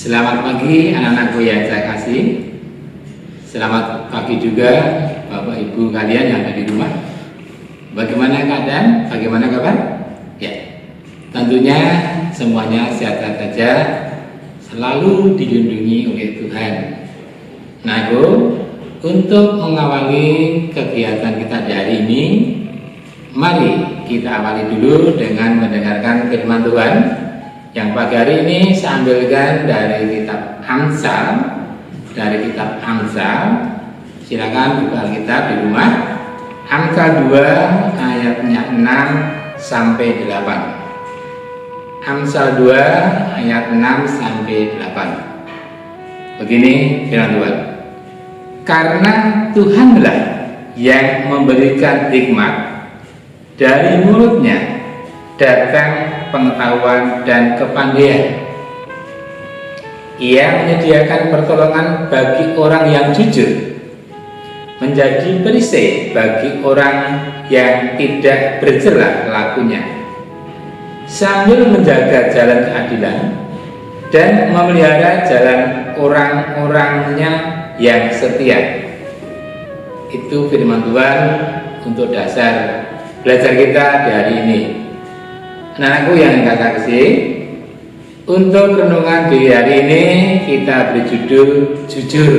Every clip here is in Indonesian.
Selamat pagi anak-anakku yang saya kasih. Selamat pagi juga Bapak Ibu kalian yang ada di rumah. Bagaimana keadaan? Bagaimana kabar? Ya, tentunya semuanya sehat-sehat saja, selalu dilindungi oleh Tuhan. Nah, untuk mengawali kegiatan kita di hari ini, mari kita awali dulu dengan mendengarkan firman Tuhan yang pagi hari ini saya ambilkan dari kitab Amsal. Dari kitab Amsal, silakan buka Alkitab di rumah. Amsal 2 ayatnya 6 sampai 8. Amsal 2 ayat 6 sampai 8. Begini firman Tuhan. Karena Tuhanlah yang memberikan hikmat, dari mulutnya datang pengetahuan dan kepandaian. Ia menyediakan pertolongan bagi orang yang jujur, menjadi perisai bagi orang yang tidak bercela lakunya, sambil menjaga jalan keadilan dan memelihara jalan orang-orangnya yang setia. Itu firman Tuhan untuk dasar belajar kita di hari ini. Anak-anakku yang saya kasih, untuk renungan di hari ini kita berjudul jujur.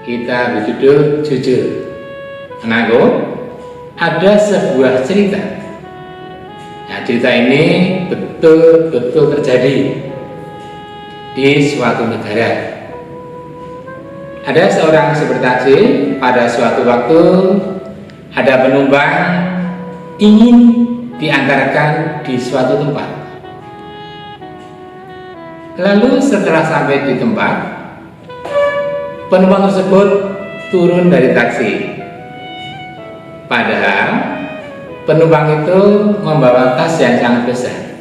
Kita berjudul jujur. Anakku, ada sebuah cerita. Nah, cerita ini betul-betul terjadi di suatu negara. Ada seorang supir taksi. Pada suatu waktu ada penumpang ingin diantarkan di suatu tempat. Lalu setelah sampai di tempat, penumpang tersebut turun dari taksi. Padahal penumpang itu membawa tas yang sangat besar.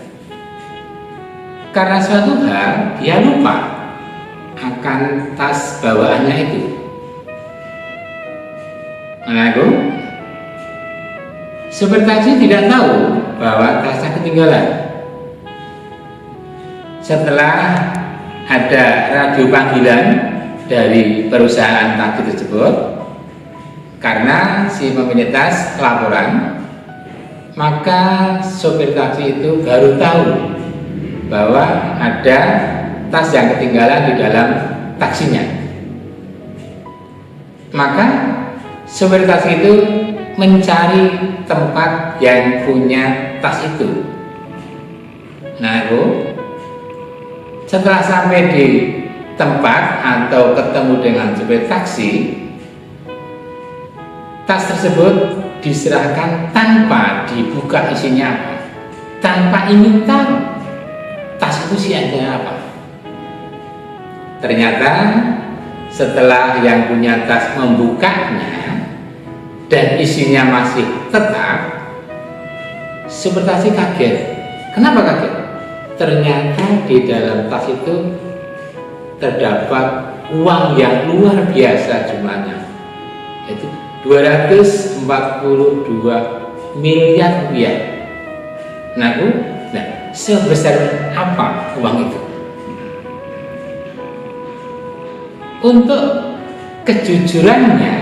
Karena suatu hal, dia lupa akan tas bawaannya itu. Anakku, supir taksi tidak tahu bahwa tasnya ketinggalan. Setelah ada radio panggilan dari perusahaan taksi tersebut, karena si pemilik tas laporan, maka sopir taksi itu baru tahu bahwa ada tas yang ketinggalan di dalam taksinya. Maka sopir taksi itu mencari tempat yang punya tas itu. Nah, setelah sampai di tempat atau ketemu dengan supir taksi, tas tersebut diserahkan tanpa dibuka isinya apa, tanpa ingin tahu tas itu isinya apa. Ternyata setelah yang punya tas membukanya dan isinya masih tetap, supir taksi kaget. Kenapa kaget? Ternyata di dalam tas itu terdapat uang yang luar biasa jumlahnya, yaitu 242 miliar rupiah. Nah, sebesar apa uang itu? Untuk kejujurannya,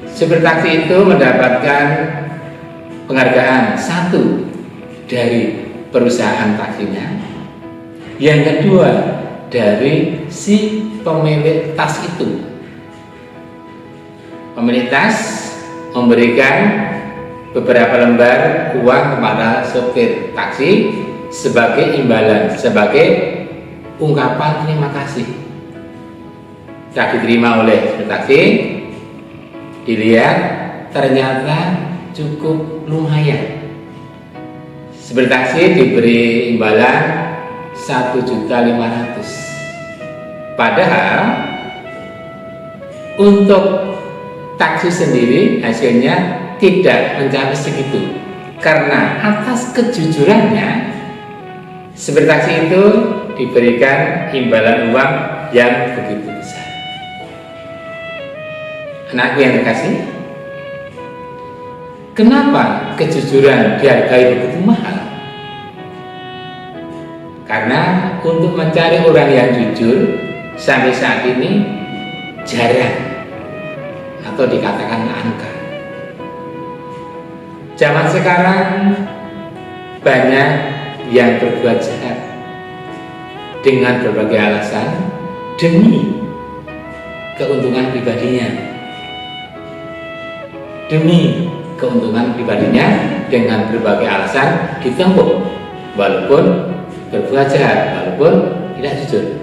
supir taksi itu mendapatkan penghargaan 1 dari perusahaan taksinya, yang kedua dari si pemilik tas itu. Pemilik tas memberikan beberapa lembar uang kepada supir taksi sebagai imbalan, sebagai ungkapan terima kasih. Setelah diterima oleh supir taksi, dilihat ternyata cukup lumayan. Supir taksi diberi imbalan 1.500.000. Padahal untuk taksi sendiri hasilnya tidak mencapai segitu. Karena atas kejujurannya, supir taksi itu diberikan imbalan uang yang begitu besar. Anakku yang terkasih, kenapa kejujuran dihargai begitu mahal? Karena untuk mencari orang yang jujur sampai saat ini jarang atau dikatakan langka. Zaman sekarang banyak yang berbuat jahat dengan berbagai alasan demi keuntungan pribadinya. Demi keuntungan pribadinya dengan berbagai alasan ditempuh, walaupun berbuat jahat, walaupun tidak jujur.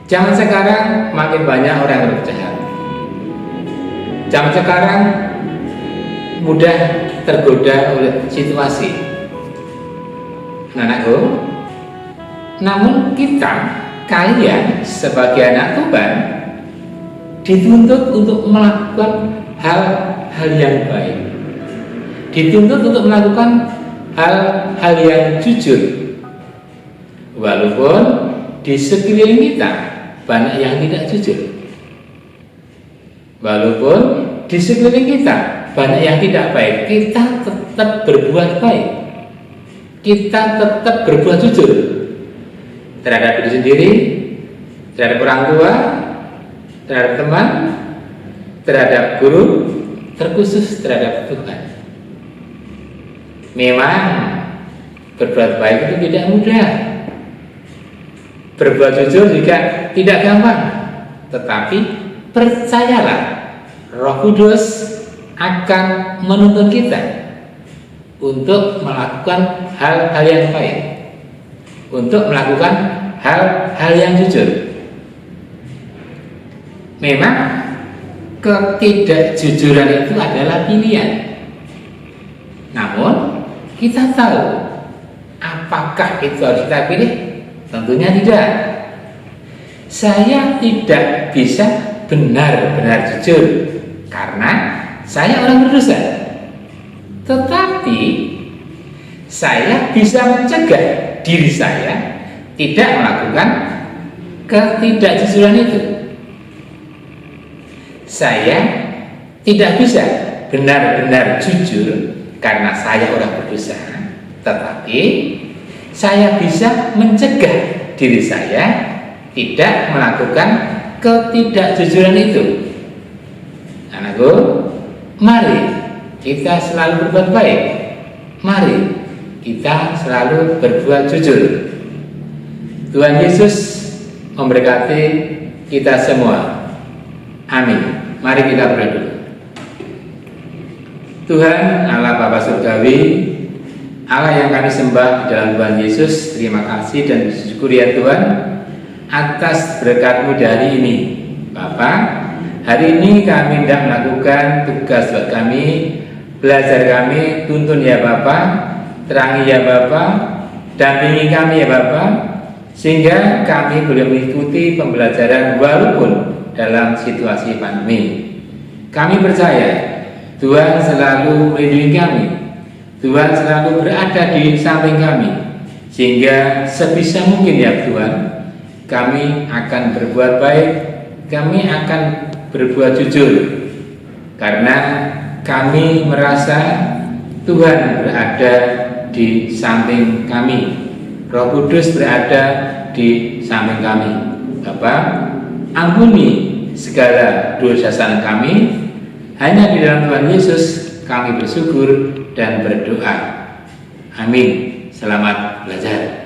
Zaman sekarang makin banyak orang yang berjahat. Zaman sekarang mudah tergoda oleh situasi, anakku. Namun kalian sebagai anak Tuhan dituntut untuk melakukan hal-hal yang baik, dituntut untuk melakukan hal-hal yang jujur, walaupun di sekeliling kita banyak yang tidak jujur, walaupun di sekeliling kita banyak yang tidak baik, kita tetap berbuat baik, kita tetap berbuat jujur terhadap diri sendiri, terhadap orang tua, terhadap teman, terhadap guru, terkhusus terhadap Tuhan. Memang berbuat baik itu tidak mudah, berbuat jujur juga tidak gampang, tetapi percayalah, Roh Kudus akan menuntun kita untuk melakukan hal-hal yang baik, untuk melakukan hal-hal yang jujur. Memang ketidakjujuran itu adalah pilihan, namun kita tahu apakah itu harus kita pilih? Tentunya tidak. Saya tidak bisa benar-benar jujur karena saya orang berdosa, tetapi saya bisa mencegah diri saya tidak melakukan ketidakjujuran itu. Saya tidak bisa benar-benar jujur karena saya orang berdosa, tetapi saya bisa mencegah diri saya tidak melakukan ketidakjujuran itu. Anakku, mari kita selalu berbuat baik, mari kita selalu berbuat jujur. Tuhan Yesus memberkati kita semua. Amin. Mari kita berdoa dulu. Tuhan Allah Bapa Surgawi, Allah yang kami sembah dalam Tuhan Yesus, terima kasih dan bersyukur ya Tuhan atas berkat-Mu dari ini. Bapa, hari ini kami hendak melakukan tugas buat kami, belajar kami, tuntun ya Bapa, terangi ya Bapa, dampingi kami ya Bapa, sehingga kami boleh mengikuti pembelajaran walaupun dalam situasi pandemi. Kami percaya Tuhan selalu melindungi kami, Tuhan selalu berada di samping kami, sehingga sebisa mungkin ya Tuhan kami akan berbuat baik, kami akan berbuat jujur, karena kami merasa Tuhan berada di samping kami, Roh Kudus berada di samping kami. Bapak, ampuni segala dosa kami. Hanya di dalam Tuhan Yesus kami bersyukur dan berdoa. Amin. Selamat belajar.